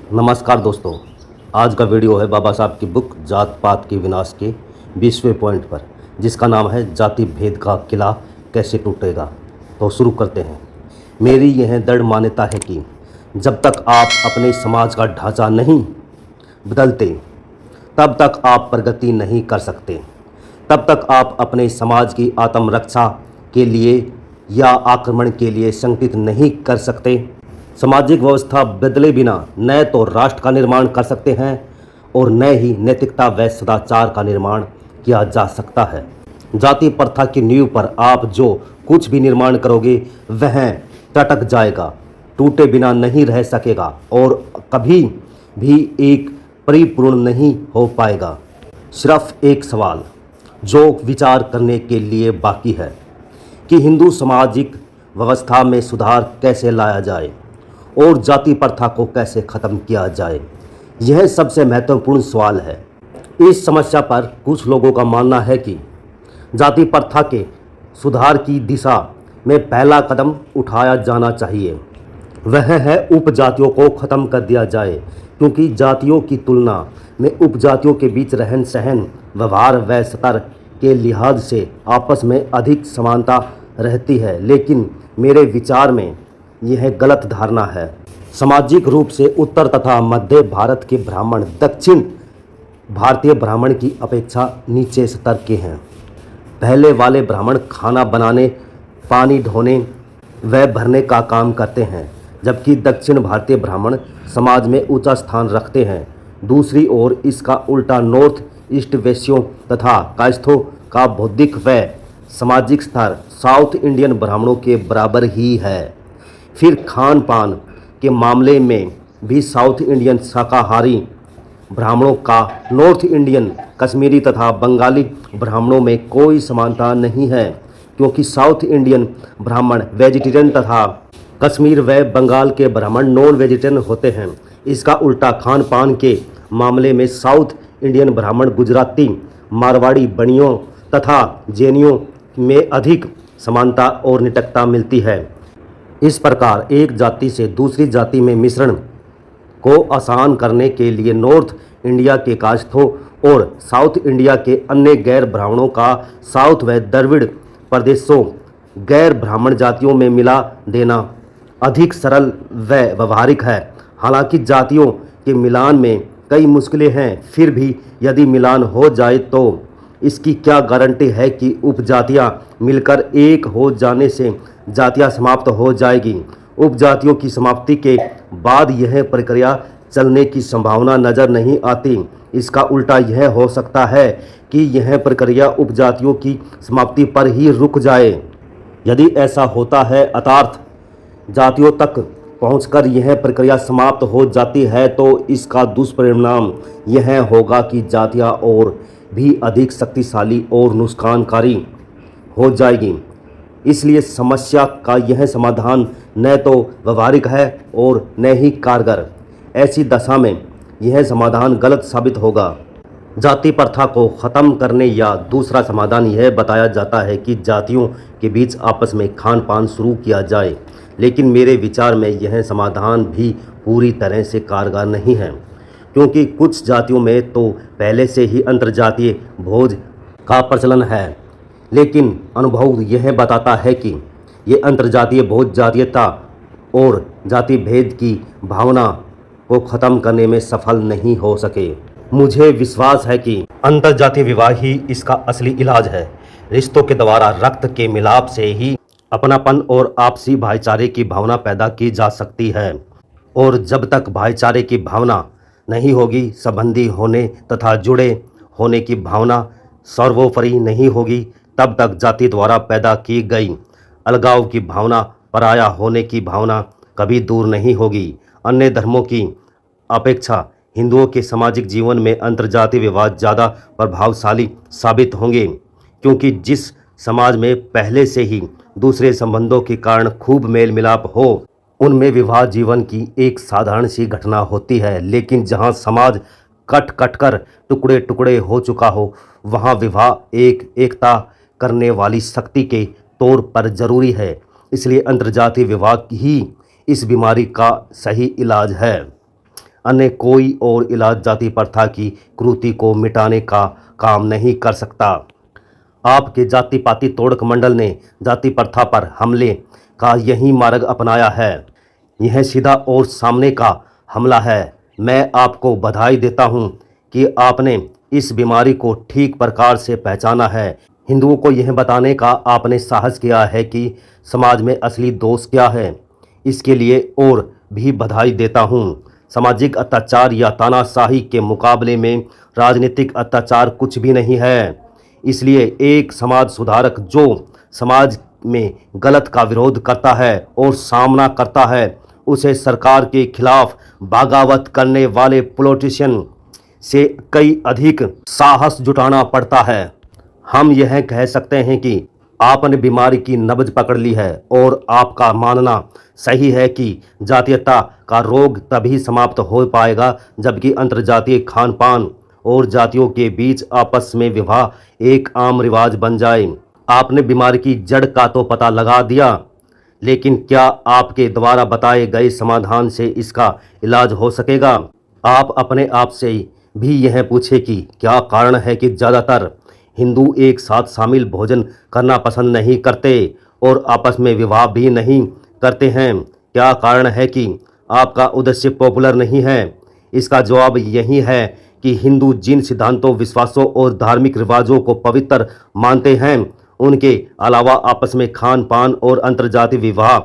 नमस्कार दोस्तों, आज का वीडियो है बाबा साहब की बुक जात पात के विनाश के 20वें पॉइंट पर, जिसका नाम है जाति भेद का किला कैसे टूटेगा। तो शुरू करते हैं। मेरी यह दृढ़ मान्यता है कि जब तक आप अपने समाज का ढांचा नहीं बदलते तब तक आप प्रगति नहीं कर सकते। तब तक आप अपने समाज की आत्मरक्षा के लिए या आक्रमण के लिए संगठित नहीं कर सकते। सामाजिक व्यवस्था बदले बिना न तो राष्ट्र का निर्माण कर सकते हैं और न ही नैतिकता व सदाचार का निर्माण किया जा सकता है। जाति प्रथा की नींव पर आप जो कुछ भी निर्माण करोगे वह टटक जाएगा, टूटे बिना नहीं रह सकेगा और कभी भी एक परिपूर्ण नहीं हो पाएगा। सिर्फ एक सवाल जो विचार करने के लिए बाकी है कि हिंदू सामाजिक व्यवस्था में सुधार कैसे लाया जाए और जाति प्रथा को कैसे ख़त्म किया जाए। यह सबसे महत्वपूर्ण सवाल है। इस समस्या पर कुछ लोगों का मानना है कि जाति प्रथा के सुधार की दिशा में पहला कदम उठाया जाना चाहिए। वह है उपजातियों को ख़त्म कर दिया जाए, क्योंकि जातियों की तुलना में उपजातियों के बीच रहन सहन, व्यवहार व स्तर के लिहाज से आपस में अधिक समानता रहती है। लेकिन मेरे विचार में यह गलत धारणा है। सामाजिक रूप से उत्तर तथा मध्य भारत के ब्राह्मण दक्षिण भारतीय ब्राह्मण की अपेक्षा नीचे स्तर के हैं। पहले वाले ब्राह्मण खाना बनाने, पानी ढोने व भरने का काम करते हैं, जबकि दक्षिण भारतीय ब्राह्मण समाज में ऊंचा स्थान रखते हैं। दूसरी ओर इसका उल्टा नॉर्थ ईस्ट वैश्यों तथा कायस्थों का बौद्धिक व सामाजिक स्तर साउथ इंडियन ब्राह्मणों के बराबर ही है। फिर खान पान के मामले में भी साउथ इंडियन शाकाहारी ब्राह्मणों का नॉर्थ इंडियन कश्मीरी तथा बंगाली ब्राह्मणों में कोई समानता नहीं है, क्योंकि साउथ इंडियन ब्राह्मण वेजिटेरियन तथा कश्मीर व बंगाल के ब्राह्मण नॉन वेजिटेरियन होते हैं। इसका उल्टा खान पान के मामले में साउथ इंडियन ब्राह्मण गुजराती, मारवाड़ी, बनियों तथा जैनियों में अधिक समानता और निकटता मिलती है। इस प्रकार एक जाति से दूसरी जाति में मिश्रण को आसान करने के लिए नॉर्थ इंडिया के कायस्थों और साउथ इंडिया के अन्य गैर ब्राह्मणों का साउथ व द्रविड़ प्रदेशों गैर ब्राह्मण जातियों में मिला देना अधिक सरल व व्यवहारिक है। हालांकि जातियों के मिलान में कई मुश्किलें हैं, फिर भी यदि मिलान हो जाए तो इसकी क्या गारंटी है कि उपजातियां मिलकर एक हो जाने से जातियां समाप्त हो जाएगी। उपजातियों की समाप्ति के बाद यह प्रक्रिया चलने की संभावना नज़र नहीं आती। इसका उल्टा यह हो सकता है कि यह प्रक्रिया उपजातियों की समाप्ति पर ही रुक जाए। यदि ऐसा होता है अर्थात जातियों तक पहुंचकर यह प्रक्रिया समाप्त हो जाती है, तो इसका दुष्परिणाम यह होगा कि जातियां और भी अधिक शक्तिशाली और नुकसानकारी हो जाएगी। इसलिए समस्या का यह समाधान न तो व्यवहारिक है और न ही कारगर। ऐसी दशा में यह समाधान गलत साबित होगा। जाति प्रथा को ख़त्म करने या दूसरा समाधान यह बताया जाता है कि जातियों के बीच आपस में खान पान शुरू किया जाए, लेकिन मेरे विचार में यह समाधान भी पूरी तरह से कारगर नहीं है, क्योंकि कुछ जातियों में तो पहले से ही अंतर्जातीय भोज का प्रचलन है। लेकिन अनुभव यह बताता है कि ये अंतर्जातीय भोज जातीयता और जाति भेद की भावना को ख़त्म करने में सफल नहीं हो सके। मुझे विश्वास है कि अंतर्जातीय विवाह ही इसका असली इलाज है। रिश्तों के द्वारा रक्त के मिलाप से ही अपनापन और आपसी भाईचारे की भावना पैदा की जा सकती है, और जब तक भाईचारे की भावना नहीं होगी, संबंधी होने तथा जुड़े होने की भावना सर्वोपरि नहीं होगी, तब तक जाति द्वारा पैदा की गई अलगाव की भावना, पराया होने की भावना कभी दूर नहीं होगी। अन्य धर्मों की अपेक्षा हिंदुओं के सामाजिक जीवन में अंतर्जातीय विवाह ज़्यादा प्रभावशाली साबित होंगे, क्योंकि जिस समाज में पहले से ही दूसरे संबंधों के कारण खूब मेल मिलाप हो, उनमें विवाह जीवन की एक साधारण सी घटना होती है। लेकिन जहां समाज कट कट कर टुकड़े टुकड़े हो चुका हो, वहां विवाह एकता करने वाली शक्ति के तौर पर जरूरी है। इसलिए अंतर्जातीय विवाह ही इस बीमारी का सही इलाज है। अन्य कोई और इलाज जाति प्रथा की क्रूरता को मिटाने का काम नहीं कर सकता। आपके जाति पाति तोड़क मंडल ने जाति प्रथा पर हमले का यही मार्ग अपनाया है। यह सीधा और सामने का हमला है। मैं आपको बधाई देता हूं कि आपने इस बीमारी को ठीक प्रकार से पहचाना है। हिंदुओं को यह बताने का आपने साहस किया है कि समाज में असली दोष क्या है। इसके लिए और भी बधाई देता हूं। सामाजिक अत्याचार या तानाशाही के मुकाबले में राजनीतिक अत्याचार कुछ भी नहीं है। इसलिए एक समाज सुधारक जो समाज में गलत का विरोध करता है और सामना करता है, उसे सरकार के खिलाफ बगावत करने वाले पॉलिटिशियन से कई अधिक साहस जुटाना पड़ता है। हम यह कह सकते हैं कि आपने बीमारी की नब्ज पकड़ ली है और आपका मानना सही है कि जातीयता का रोग तभी समाप्त हो पाएगा जबकि अंतर्जातीय खान पान और जातियों के बीच आपस में विवाह एक आम रिवाज बन जाए। आपने बीमारी की जड़ का तो पता लगा दिया, लेकिन क्या आपके द्वारा बताए गए समाधान से इसका इलाज हो सकेगा? आप अपने आप से भी यह पूछे कि क्या कारण है कि ज़्यादातर हिंदू एक साथ शामिल भोजन करना पसंद नहीं करते और आपस में विवाह भी नहीं करते हैं? क्या कारण है कि आपका उद्देश्य पॉपुलर नहीं है? इसका जवाब यही है कि हिंदू जिन सिद्धांतों, विश्वासों और धार्मिक रिवाजों को पवित्र मानते हैं, उनके अलावा आपस में खान पान और अंतर्जातीय विवाह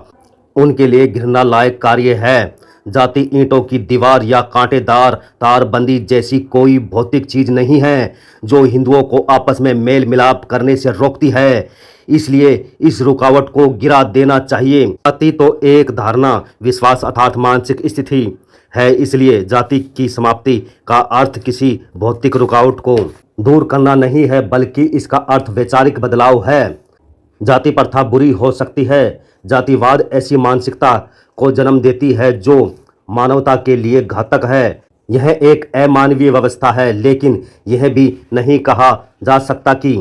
उनके लिए घृणा लायक कार्य है। जाति ईंटों की दीवार या कांटेदार तारबंदी जैसी कोई भौतिक चीज नहीं है जो हिंदुओं को आपस में मेल मिलाप करने से रोकती है। इसलिए इस रुकावट को गिरा देना चाहिए। जाति तो एक धारणा, विश्वास अर्थात मानसिक स्थिति है। इसलिए जाति की समाप्ति का अर्थ किसी भौतिक रुकावट को दूर करना नहीं है, बल्कि इसका अर्थ वैचारिक बदलाव है। जाति प्रथा बुरी हो सकती है। जातिवाद ऐसी मानसिकता को जन्म देती है जो मानवता के लिए घातक है। यह एक अमानवीय व्यवस्था है, लेकिन यह भी नहीं कहा जा सकता कि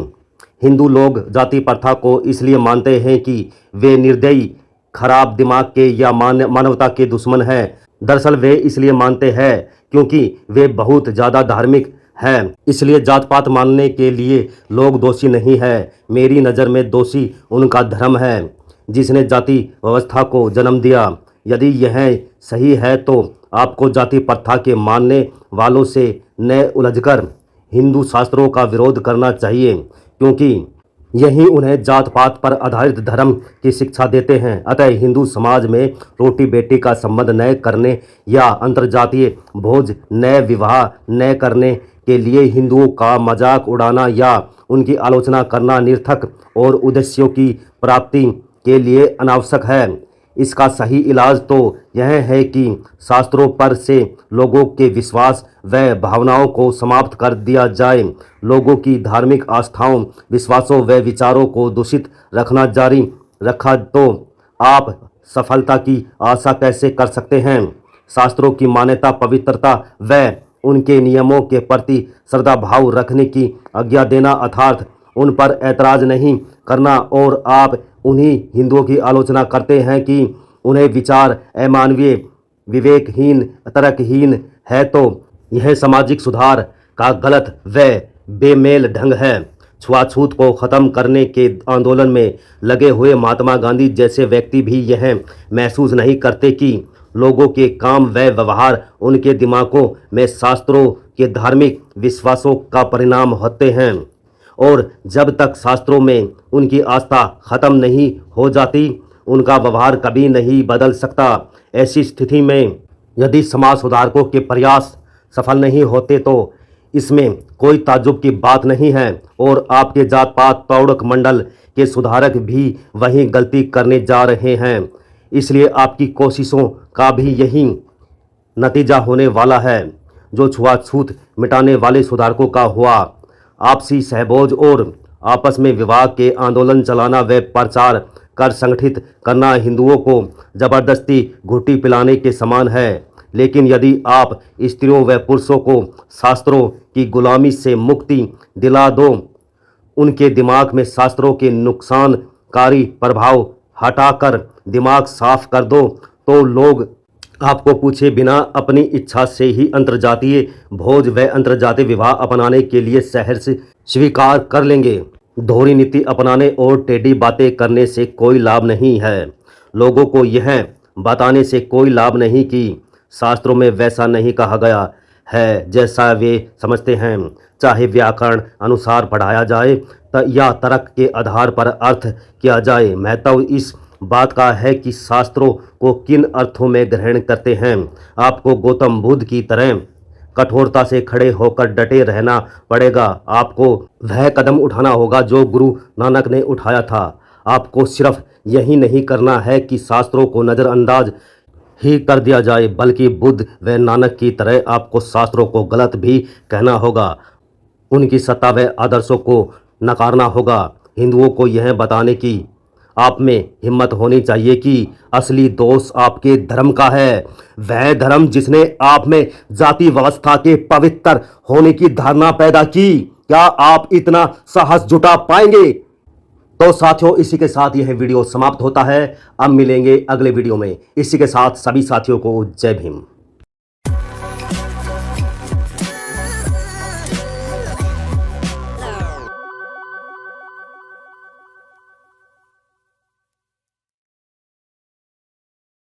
हिंदू लोग जाति प्रथा को इसलिए मानते हैं कि वे निर्दयी, खराब दिमाग के या मानवता के दुश्मन हैं। दरअसल वे इसलिए मानते हैं क्योंकि वे बहुत ज़्यादा धार्मिक हैं। इसलिए जात पात मानने के लिए लोग दोषी नहीं है। मेरी नज़र में दोषी उनका धर्म है जिसने जाति व्यवस्था को जन्म दिया। यदि यह सही है तो आपको जाति प्रथा के मानने वालों से न उलझकर हिंदू शास्त्रों का विरोध करना चाहिए, क्योंकि यही उन्हें जात पात पर आधारित धर्म की शिक्षा देते हैं। अतः हिंदू समाज में रोटी बेटी का संबंध न करने या अंतर्जातीय भोज न विवाह न करने के लिए हिंदुओं का मजाक उड़ाना या उनकी आलोचना करना निरर्थक और उद्देश्यों की प्राप्ति के लिए अनावश्यक है। इसका सही इलाज तो यह है कि शास्त्रों पर से लोगों के विश्वास व भावनाओं को समाप्त कर दिया जाए। लोगों की धार्मिक आस्थाओं, विश्वासों व विचारों को दूषित रखना जारी रखा तो आप सफलता की आशा कैसे कर सकते हैं? शास्त्रों की मान्यता, पवित्रता व उनके नियमों के प्रति श्रद्धा भाव रखने की आज्ञा देना अर्थात उन पर ऐतराज नहीं करना, और आप उन्हीं हिंदुओं की आलोचना करते हैं कि उन्हें विचार अमानवीय, विवेकहीन, तर्कहीन है, तो यह सामाजिक सुधार का गलत व बेमेल ढंग है। छुआछूत को ख़त्म करने के आंदोलन में लगे हुए महात्मा गांधी जैसे व्यक्ति भी यह महसूस नहीं करते कि लोगों के काम व व्यवहार उनके दिमागों में शास्त्रों के धार्मिक विश्वासों का परिणाम होते हैं, और जब तक शास्त्रों में उनकी आस्था खत्म नहीं हो जाती, उनका व्यवहार कभी नहीं बदल सकता। ऐसी स्थिति में यदि समाज सुधारकों के प्रयास सफल नहीं होते तो इसमें कोई ताज्जुब की बात नहीं है, और आपके जात पात तोड़क मंडल के सुधारक भी वही गलती करने जा रहे हैं। इसलिए आपकी कोशिशों का भी यही नतीजा होने वाला है जो छुआछूत मिटाने वाले सुधारकों का हुआ। आपसी सहभोज और आपस में विवाह के आंदोलन चलाना व प्रचार कर संगठित करना हिंदुओं को जबरदस्ती घुट्टी पिलाने के समान है। लेकिन यदि आप स्त्रियों व पुरुषों को शास्त्रों की गुलामी से मुक्ति दिला दो, उनके दिमाग में शास्त्रों के नुकसानकारी प्रभाव हटाकर दिमाग साफ कर दो, तो लोग आपको पूछे बिना अपनी इच्छा से ही अंतर्जातीय भोज व अंतर्जातीय विवाह अपनाने के लिए शहर से स्वीकार कर लेंगे। दोहरी नीति अपनाने और टेढ़ी बातें करने से कोई लाभ नहीं है। लोगों को यह बताने से कोई लाभ नहीं कि शास्त्रों में वैसा नहीं कहा गया है जैसा वे समझते हैं। चाहे व्याकरण अनुसार पढ़ाया जाए या तर्क के आधार पर अर्थ किया जाए, महत्व इस बात का है कि शास्त्रों को किन अर्थों में ग्रहण करते हैं। आपको गौतम बुद्ध की तरह कठोरता से खड़े होकर डटे रहना पड़ेगा। आपको वह कदम उठाना होगा जो गुरु नानक ने उठाया था। आपको सिर्फ यही नहीं करना है कि शास्त्रों को नज़रअंदाज ही कर दिया जाए, बल्कि बुद्ध व नानक की तरह आपको शास्त्रों को गलत भी कहना होगा, उनकी सत्ता व आदर्शों को नकारना होगा। हिंदुओं को यह बताने की आप में हिम्मत होनी चाहिए कि असली दोष आपके धर्म का है, वह धर्म जिसने आप में जाति व्यवस्था के पवित्र होने की धारणा पैदा की। क्या आप इतना साहस जुटा पाएंगे? तो साथियों, इसी के साथ यह वीडियो समाप्त होता है। अब मिलेंगे अगले वीडियो में। इसी के साथ सभी साथियों को जय भीम।